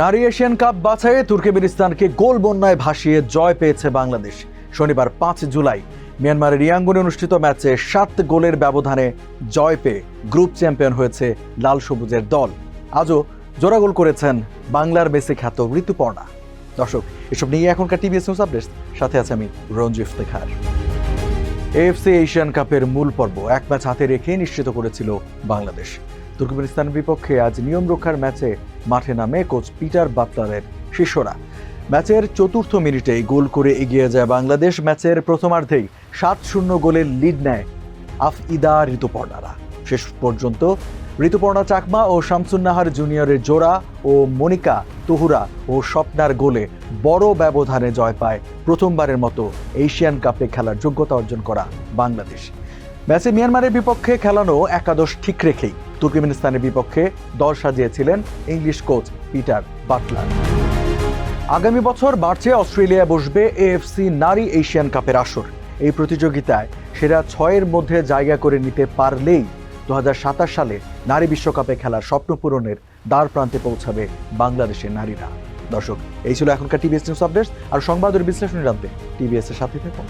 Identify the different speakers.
Speaker 1: নারী Asian cup বাছাইয়ে তুর্কমেনিস্তানকে গোল বন্যায় ভাসিয়ে জয় পেয়েছে বাংলাদেশ। শনিবার 5 জুলাই মিয়ানমারের ইয়াঙ্গুনে অনুষ্ঠিত ম্যাচে 7 গোলের ব্যবধানে জয় পেয়ে গ্রুপ চ্যাম্পিয়ন হয়েছে লাল সবুজের দল। আজও জোড়া গোল করেছেন বাংলার মেসি খ্যাত ঋতুপর্ণা। দর্শক, এসব নিয়ে এখনকার টিভিএস নিউজ আপডেটস, সাথে আছে আমি রঞ্জু ইফতেখার। এএফসি এশিয়ান কাপের মূল পর্ব এক ম্যাচ হাতে রেখে নিশ্চিত করেছিল বাংলাদেশ। তুর্কমেনিস্তানের বিপক্ষে আজ নিয়ম রক্ষার ম্যাচে মাঠে নামে কোচ পিটার বাটলারের শিষ্যরা। ম্যাচের ৪র্থ মিনিটেই গোল করে এগিয়ে যায় বাংলাদেশ। ম্যাচের প্রথমার্ধেই ৭-০ গোলের লিড নেয় আফইদা ঋতুপর্ণারা। শেষ পর্যন্ত ঋতুপর্ণা চাকমা ও শামসুন্নাহার জুনিয়রের জোড়া ও মনিকা তুহুরা ও স্বপ্নার গোলে বড় ব্যবধানে জয় পায় প্রথমবারের মতো এশিয়ান কাপে খেলার যোগ্যতা অর্জন করা বাংলাদেশ। ম্যাচে মিয়ানমারের বিপক্ষে খেলানো একাদশ ঠিক রেখেই তুর্কমেনিস্তানের বিপক্ষে দল সাজিয়েছিলেন ইংলিশ কোচ পিটার বাটলার। আগামী বছর মার্চে অস্ট্রেলিয়ায় বসবে এএফসি নারী এশিয়ান কাপের আসর। এই প্রতিযোগিতায় সেরা 6-এর মধ্যে জায়গা করে নিতে পারলেই 2027 সালে নারী বিশ্বকাপে খেলার স্বপ্ন পূরণের দ্বার প্রান্তে পৌঁছাবে বাংলাদেশের নারীরা। দর্শক, এই ছিল এখনকার টিভিএস নিউজ আপডেটস। আর সংবাদের বিশ্লেষণ জানতে টিভিএস এর সাথে থাকুন।